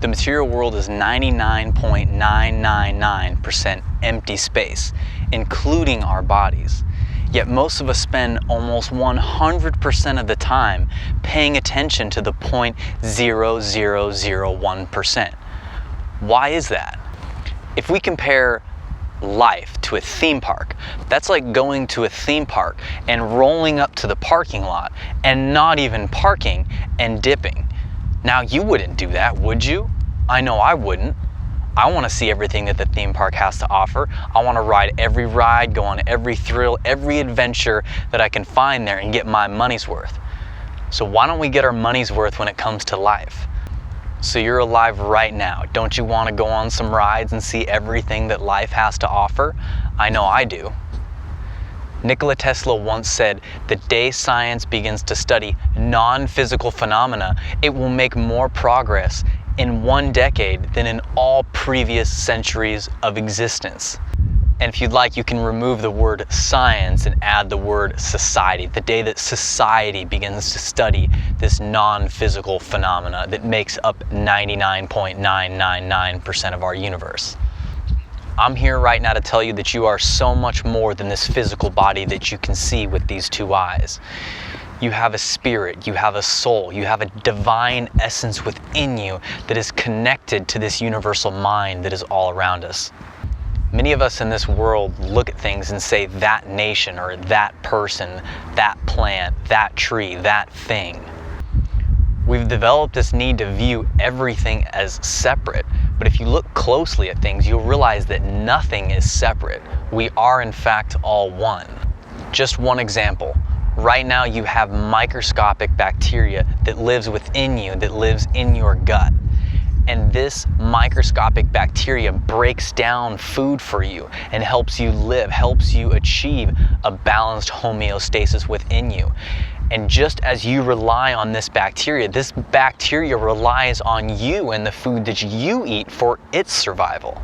The material world is 99.999% empty space, including our bodies. Yet most of us spend almost 100% of the time paying attention to the 0.0001%. Why is that? If we compare life to a theme park, that's like going to a theme park and rolling up to the parking lot and not even parking and dipping. Now, you wouldn't do that, would you? I know I wouldn't. I want to see everything that the theme park has to offer. I want to ride every ride, go on every thrill, every adventure that I can find there and get my money's worth. So why don't we get our money's worth when it comes to life? So you're alive right now. Don't you want to go on some rides and see everything that life has to offer? I know I do. Nikola Tesla once said, "The day science begins to study non-physical phenomena, it will make more progress in 1 decade than in all previous centuries of existence." And if you'd like, you can remove the word science and add the word society. The day that society begins to study this non-physical phenomena that makes up 99.999% of our universe. I'm here right now to tell you that you are so much more than this physical body that you can see with these 2 eyes. You have a spirit, you have a soul, you have a divine essence within you that is connected to this universal mind that is all around us. Many of us in this world look at things and say that nation or that person, that plant, that tree, that thing. We've developed this need to view everything as separate, but if you look closely at things, you'll realize that nothing is separate. We are in fact all one. Just one example. Right now you have microscopic bacteria that lives within you, that lives in your gut. And this microscopic bacteria breaks down food for you and helps you live, helps you achieve a balanced homeostasis within you. And just as you rely on this bacteria relies on you and the food that you eat for its survival.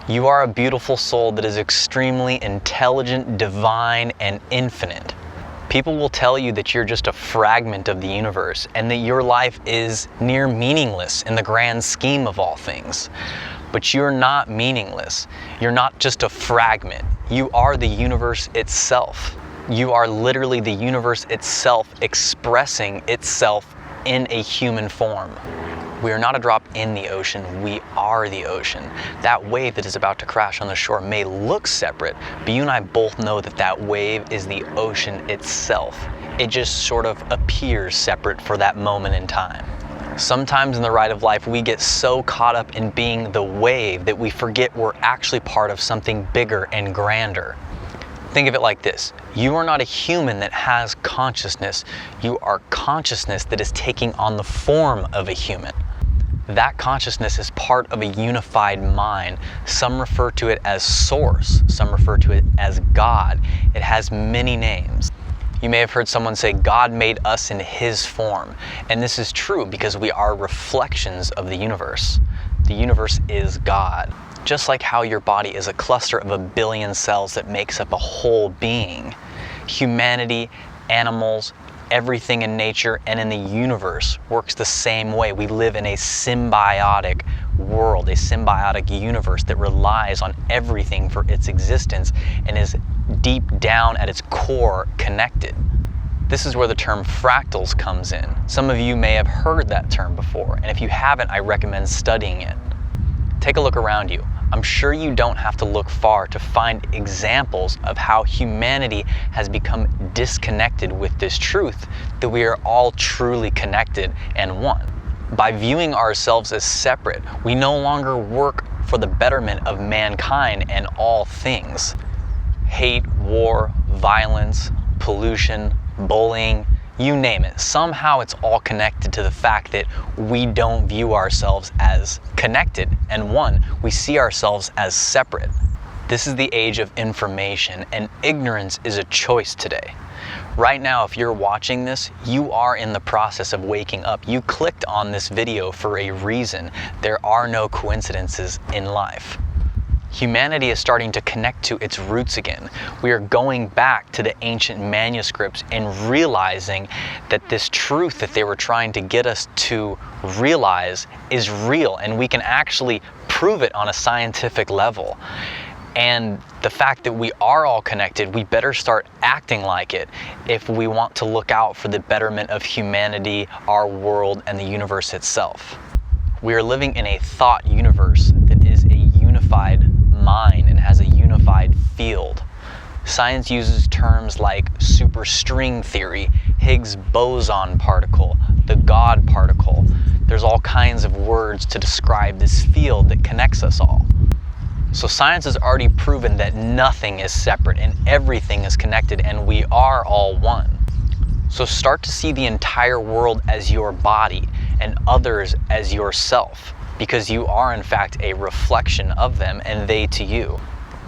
You are a beautiful soul that is extremely intelligent, divine, and infinite. People will tell you that you're just a fragment of the universe and that your life is near meaningless in the grand scheme of all things. But you're not meaningless. You're not just a fragment. You are the universe itself. You are literally the universe itself expressing itself in a human form. We are not a drop in the ocean, we are the ocean. That wave that is about to crash on the shore may look separate, but you and I both know that that wave is the ocean itself. It just sort of appears separate for that moment in time. Sometimes in the ride of life, we get so caught up in being the wave that we forget we're actually part of something bigger and grander. Think of it like this. You are not a human that has consciousness. You are consciousness that is taking on the form of a human. That consciousness is part of a unified mind. Some refer to it as Source. Some refer to it as God. It has many names. You may have heard someone say, God made us in His form. And this is true because we are reflections of the universe. The universe is God. Just like how your body is a cluster of 1 billion cells that makes up a whole being, humanity, animals, everything in nature and in the universe works the same way. We live in a symbiotic world, a symbiotic universe that relies on everything for its existence and is deep down at its core connected. This is where the term fractals comes in. Some of you may have heard that term before, and if you haven't, I recommend studying it. Take a look around you. I'm sure you don't have to look far to find examples of how humanity has become disconnected with this truth that we are all truly connected and one. By viewing ourselves as separate, we no longer work for the betterment of mankind and all things. Hate, war, violence, pollution, bullying, you name it. Somehow it's all connected to the fact that we don't view ourselves as connected and one. We see ourselves as separate. This is the age of information, and ignorance is a choice today. Right now, if you're watching this, you are in the process of waking up. You clicked on this video for a reason. There are no coincidences in life. Humanity is starting to connect to its roots again. We are going back to the ancient manuscripts and realizing that this truth that they were trying to get us to realize is real, and we can actually prove it on a scientific level. And the fact that we are all connected, we better start acting like it if we want to look out for the betterment of humanity, our world, and the universe itself. We are living in a thought universe that is a unified mind and has a unified field. Science uses terms like superstring theory, Higgs boson particle, the God particle. There's all kinds of words to describe this field that connects us all. So science has already proven that nothing is separate and everything is connected, and we are all one. So start to see the entire world as your body and others as yourself, because you are in fact a reflection of them and they to you.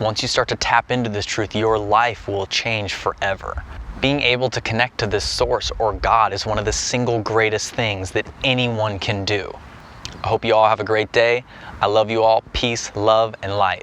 Once you start to tap into this truth, your life will change forever. Being able to connect to this source or God is one of the single greatest things that anyone can do. I hope you all have a great day. I love you all. Peace, love, and light.